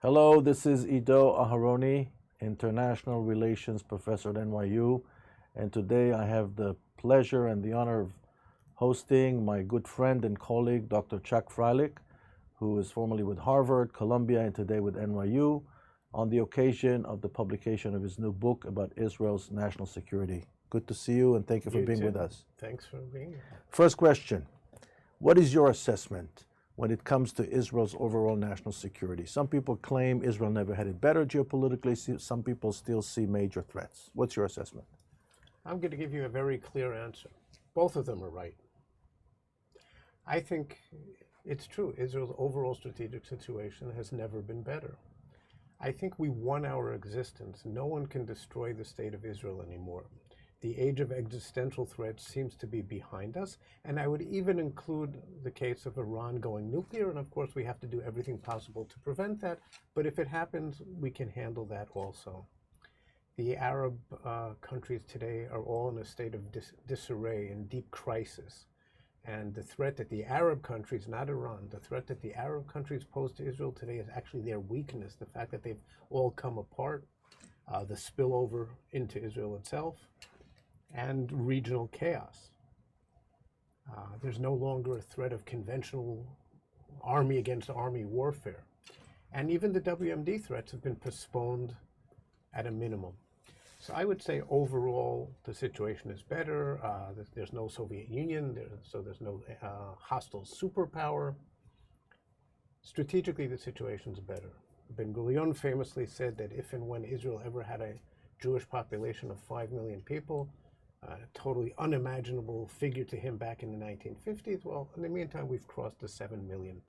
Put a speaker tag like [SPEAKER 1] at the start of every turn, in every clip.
[SPEAKER 1] Hello, this is Ido Aharoni, International Relations Professor at NYU, and today I have the pleasure and the honor of hosting my good friend and colleague, Dr. Chuck Freilich, who is formerly with Harvard, Columbia, and today with NYU, on the occasion of the publication of his new book about Israel's national security. Good to see you, and thank you for being with us.
[SPEAKER 2] Thanks for being here.
[SPEAKER 1] First question. What is your assessment when it comes to Israel's overall national security? Some people claim Israel never had it better geopolitically. Some people still see major threats. What's your assessment?
[SPEAKER 2] I'm going to give you a very clear answer. Both of them are right. I think it's true. Israel's overall strategic situation has never been better. I think we won our existence. No one can destroy the state of Israel anymore. The age of existential threats seems to be behind us, and I would even include the case of Iran going nuclear, and of course we have to do everything possible to prevent that, but if it happens, we can handle that also. The Arab countries today are all in a state of disarray and deep crisis, and the threat that the Arab countries, not Iran, the threat that the Arab countries pose to Israel today is actually their weakness, the fact that they've all come apart, the spillover into Israel itself, and regional chaos. There's no longer a threat of conventional army against army warfare. And even the WMD threats have been postponed at a minimum. So I would say overall the situation is better. There's no Soviet Union, so there's no hostile superpower. Strategically, the situation's better. Ben Gurion famously said that if and when Israel ever had a Jewish population of 5 million people, a totally unimaginable figure to him back in the 1950s. Well, in the meantime, we've crossed the 7 million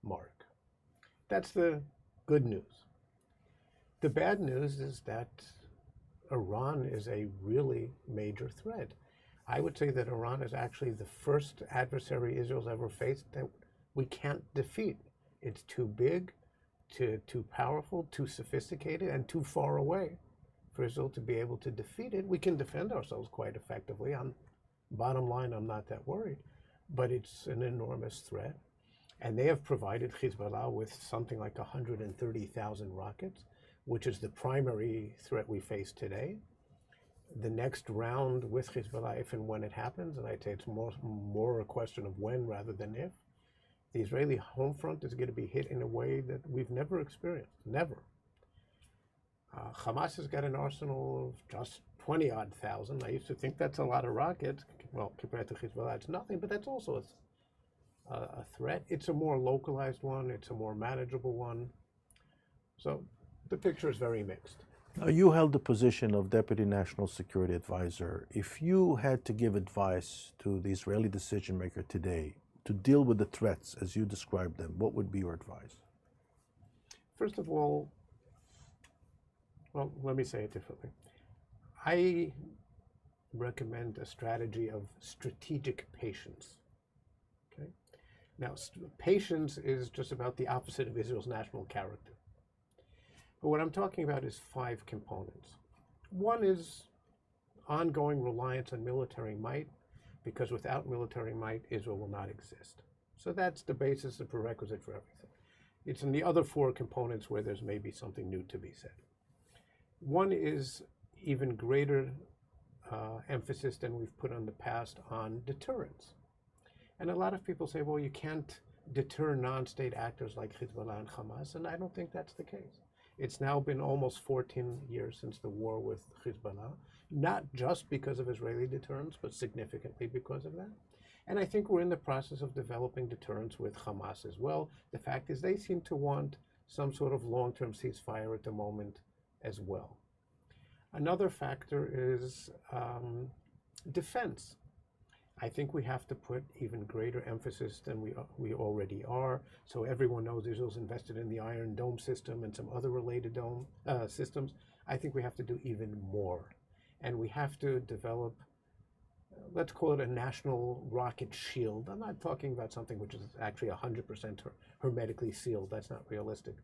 [SPEAKER 2] mark. That's the good news. The bad news is that Iran is a really major threat. I would say that Iran is actually the first adversary Israel's ever faced that we can't defeat. It's too big, too powerful, too sophisticated, and too far away for Israel to be able to defeat it. We can defend ourselves quite effectively. Bottom line, I'm not that worried, but it's an enormous threat. And they have provided Hezbollah with something like 130,000 rockets, which is the primary threat we face today. The next round with Hezbollah, if and when it happens, and I'd say it's more a question of when rather than if, the Israeli home front is going to be hit in a way that we've never experienced, never. Hamas has got an arsenal of just 20-odd thousand. I used to think that's a lot of rockets. Well, compared to Hezbollah, it's nothing, but that's also a threat. It's a more localized one. It's a more manageable one. So the picture is very mixed.
[SPEAKER 1] Now, you held the position of Deputy National Security Advisor. If you had to give advice to the Israeli decision maker today to deal with the threats as you described them, what would be your advice?
[SPEAKER 2] First of all, well, let me say it differently. I recommend a strategy of strategic patience. Okay? Now, patience is just about the opposite of Israel's national character. But what I'm talking about is 5 components. One is ongoing reliance on military might, because without military might, Israel will not exist. So that's the basis, the prerequisite for everything. It's in the other 4 components where there's maybe something new to be said. One is even greater emphasis than we've put on the past on deterrence. And a lot of people say, well, you can't deter non-state actors like Hezbollah and Hamas, and I don't think that's the case. It's now been almost 14 years since the war with Hezbollah, not just because of Israeli deterrence, but significantly because of that. And I think we're in the process of developing deterrence with Hamas as well. The fact is they seem to want some sort of long-term ceasefire at the moment as well. Another factor is defense. I think we have to put even greater emphasis than we already are. So everyone knows Israel's invested in the Iron Dome system and some other related systems. I think we have to do even more. And we have to develop, let's call it a national rocket shield. I'm not talking about something which is actually 100% hermetically sealed. That's not realistic,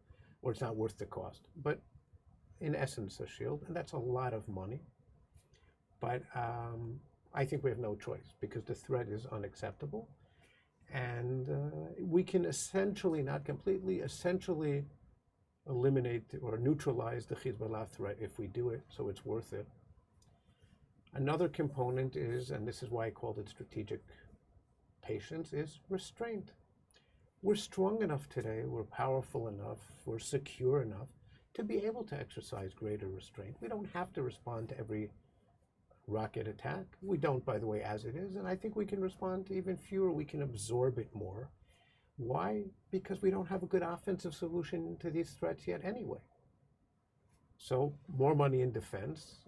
[SPEAKER 2] or it's not worth the cost. But in essence, a shield, and that's a lot of money. But I think we have no choice because the threat is unacceptable. And we can essentially, not completely, essentially eliminate or neutralize the Hezbollah threat if we do it, so it's worth it. Another component is, and this is why I called it strategic patience, is restraint. We're strong enough today, we're powerful enough, we're secure enough to be able to exercise greater restraint. We don't have to respond to every rocket attack. We don't, by the way, as it is, and I think we can respond to even fewer. We can absorb it more. Why? Because we don't have a good offensive solution to these threats yet anyway. So more money in defense.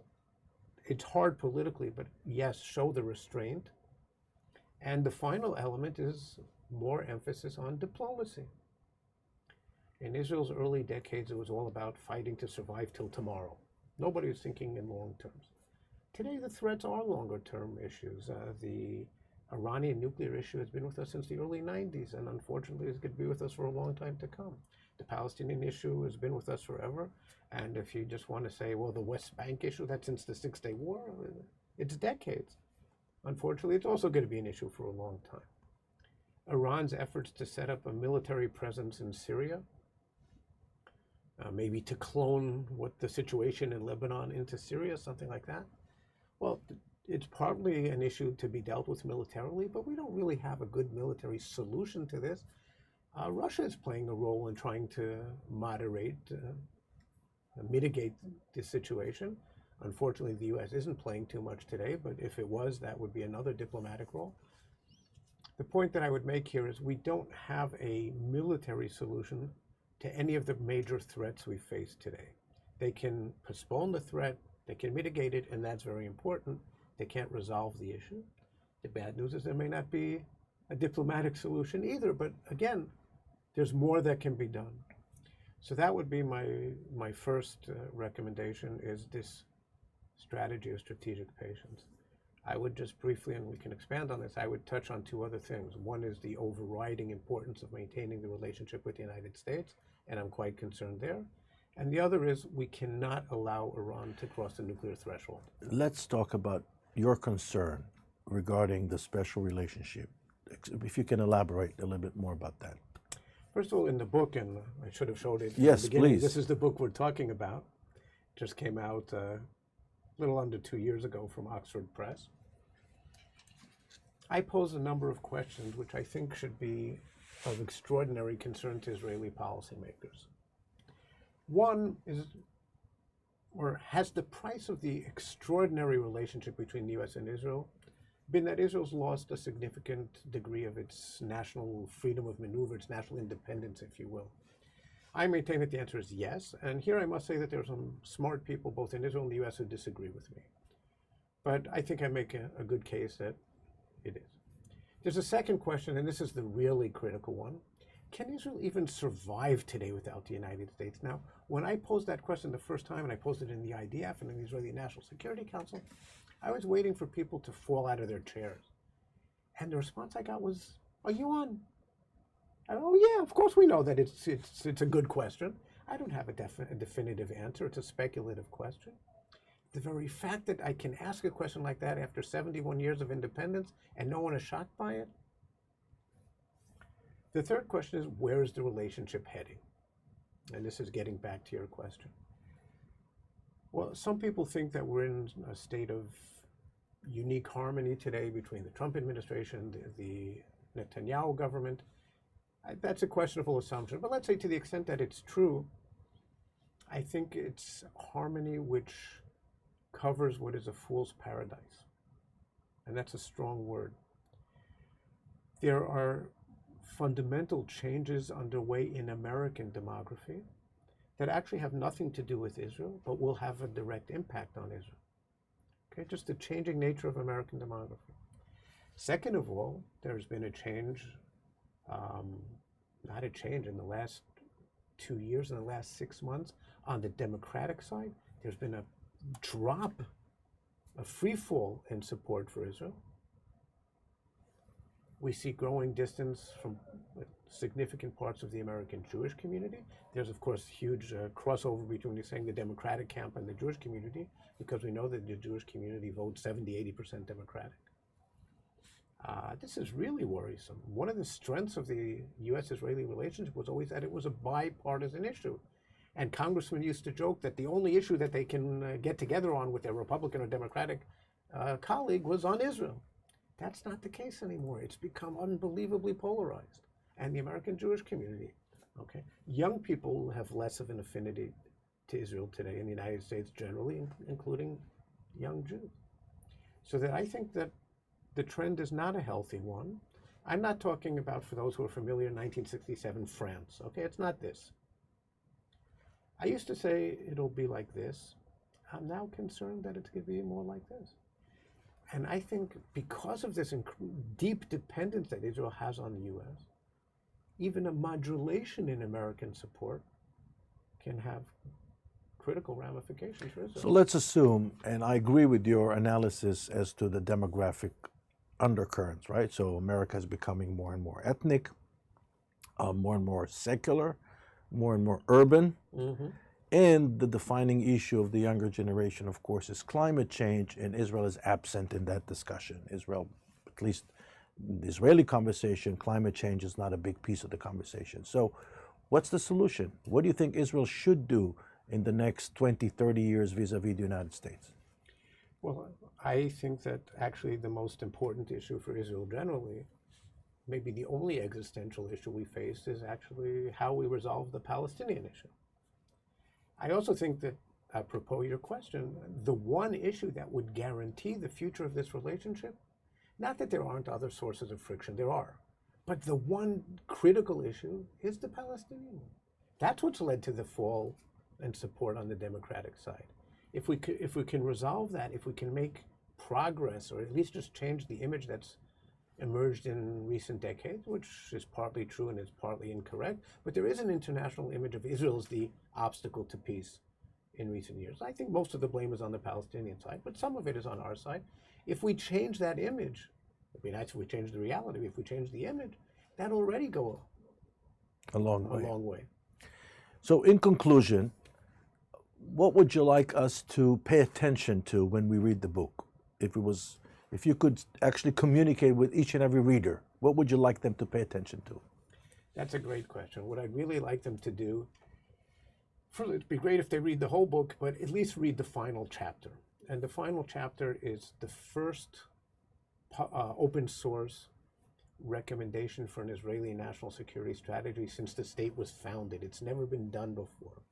[SPEAKER 2] It's hard politically, but yes, show the restraint. And the final element is more emphasis on diplomacy. In Israel's early decades, it was all about fighting to survive till tomorrow. Nobody was thinking in long terms. Today, the threats are longer term issues. The Iranian nuclear issue has been with us since the early 90s, and unfortunately is going to be with us for a long time to come. The Palestinian issue has been with us forever, and if you just want to say, well, the West Bank issue, that's since the Six-Day War, it's decades. Unfortunately, it's also going to be an issue for a long time. Iran's efforts to set up a military presence in Syria, maybe to clone what the situation in Lebanon into Syria, something like that. Well, it's partly an issue to be dealt with militarily, but we don't really have a good military solution to this. Russia is playing a role in trying to moderate, mitigate this situation. Unfortunately, the U.S. isn't playing too much today, but if it was, that would be another diplomatic role. The point that I would make here is we don't have a military solution to any of the major threats we face today. They can postpone the threat, they can mitigate it, and that's very important. They can't resolve the issue. The bad news is there may not be a diplomatic solution either, but again, there's more that can be done. So that would be my first recommendation, is this strategy of strategic patience. I would just briefly, and we can expand on this, I would touch on two other things. One is the overriding importance of maintaining the relationship with the United States, and I'm quite concerned there. And the other is we cannot allow Iran to cross the nuclear threshold.
[SPEAKER 1] Let's talk about your concern regarding the special relationship. If you can elaborate a little bit more about that.
[SPEAKER 2] First of all, in the book, and I should have showed it
[SPEAKER 1] Yes,
[SPEAKER 2] at the beginning,
[SPEAKER 1] please.
[SPEAKER 2] this is the book we're talking about. It just came out a little under 2 years ago from Oxford Press. I pose a number of questions which I think should be of extraordinary concern to Israeli policymakers. One is, or has the price of the extraordinary relationship between the U.S. and Israel been that Israel's lost a significant degree of its national freedom of maneuver, its national independence, if you will? I maintain that the answer is yes, and here I must say that there are some smart people both in Israel and the U.S. who disagree with me. But I think I make a good case that it is. There's a second question, and this is the really critical one. Can Israel even survive today without the United States? Now, when I posed that question the first time, and I posed it in the IDF and in the Israeli National Security Council, I was waiting for people to fall out of their chairs. And the response I got was, are you on? Oh yeah, of course we know that it's a good question. I don't have a definitive answer. It's a speculative question. The very fact that I can ask a question like that after 71 years of independence and no one is shocked by it. The third question is, where is the relationship heading? And this is getting back to your question. Well, some people think that we're in a state of unique harmony today between the Trump administration, the Netanyahu government. That's a questionable assumption, but let's say to the extent that it's true, I think it's harmony which covers what is a fool's paradise. And that's a strong word. There are fundamental changes underway in American demography that actually have nothing to do with Israel, but will have a direct impact on Israel. Okay, just the changing nature of American demography. Second of all, there's been a change, not a change in the last 2 years, in the last 6 months, on the Democratic side. There's been a drop, a free fall in support for Israel. We see growing distance from significant parts of the American Jewish community. There's, of course, huge crossover between the Democratic camp and the Jewish community, because we know that the Jewish community votes 70–80% Democratic. This is really worrisome. One of the strengths of the U.S.-Israeli relationship was always that it was a bipartisan issue. And congressmen used to joke that the only issue that they can get together on with their Republican or Democratic colleague was on Israel. That's not the case anymore. It's become unbelievably polarized. And the American Jewish community, okay, young people have less of an affinity to Israel today in the United States generally, including young Jews. So that I think that the trend is not a healthy one. I'm not talking about, for those who are familiar, 1967 France. Okay, it's not this. I used to say it'll be like this. I'm now concerned that it's going to be more like this. And I think because of this deep dependence that Israel has on the U.S., even a modulation in American support can have critical ramifications for Israel.
[SPEAKER 1] So let's assume, and I agree with your analysis as to the demographic undercurrents, right? So America is becoming more and more ethnic, more and more secular, more and more urban.
[SPEAKER 2] Mm-hmm.
[SPEAKER 1] And the defining issue of the younger generation, of course, is climate change, and Israel is absent in that discussion. Israel, at least in the Israeli conversation, climate change is not a big piece of the conversation. So what's the solution? What do you think Israel should do in the next 20, 30 years vis-a-vis the United States?
[SPEAKER 2] Well, I think that actually the most important issue for Israel generally, maybe the only existential issue we face, is actually how we resolve the Palestinian issue. I also think that, apropos your question, the one issue that would guarantee the future of this relationship, not that there aren't other sources of friction, there are, but the one critical issue is the Palestinian one. That's what's led to the fall and support on the Democratic side. If we can resolve that, if we can make progress, or at least just change the image that's emerged in recent decades, which is partly true and is partly incorrect, but there is an international image of Israel as the obstacle to peace in recent years. I think most of the blame is on the Palestinian side, but some of it is on our side. If we change that image, it'd be nice if we change the reality. If we change the image, that'll already go
[SPEAKER 1] a long
[SPEAKER 2] way.
[SPEAKER 1] So in conclusion, what would you like us to pay attention to when we read the book? If you could actually communicate with each and every reader, what would you like them to pay attention to?
[SPEAKER 2] That's a great question. What I'd really like them to do, it'd be great if they read the whole book, but at least read the final chapter. And the final chapter is the first open source recommendation for an Israeli national security strategy since the state was founded. It's never been done before.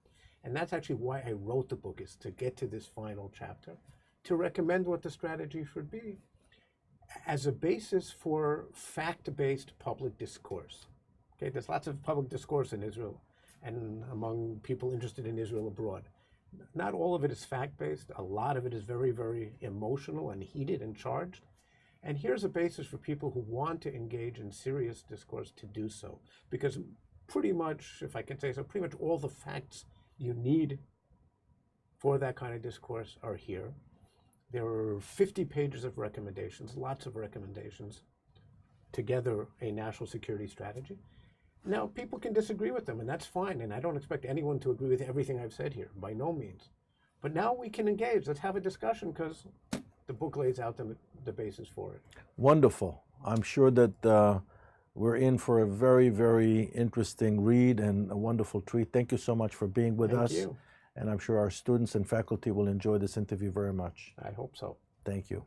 [SPEAKER 2] And that's actually why I wrote the book, is to get to this final chapter, to recommend what the strategy should be as a basis for fact-based public discourse. Okay, there's lots of public discourse in Israel and among people interested in Israel abroad. Not all of it is fact-based. A lot of it is very, very emotional and heated and charged. And here's a basis for people who want to engage in serious discourse to do so. Because pretty much, if I can say so, pretty much all the facts you need for that kind of discourse are here. There are 50 pages of recommendations, lots of recommendations, together a national security strategy. Now, people can disagree with them, and that's fine, and I don't expect anyone to agree with everything I've said here, by no means. But now we can engage. Let's have a discussion, because the book lays out the basis for it.
[SPEAKER 1] Wonderful. I'm sure that we're in for a very, very interesting read and a wonderful treat. Thank you so much for being with us.
[SPEAKER 2] Thank you.
[SPEAKER 1] And I'm sure our students and faculty will enjoy this interview very much.
[SPEAKER 2] I hope so.
[SPEAKER 1] Thank you.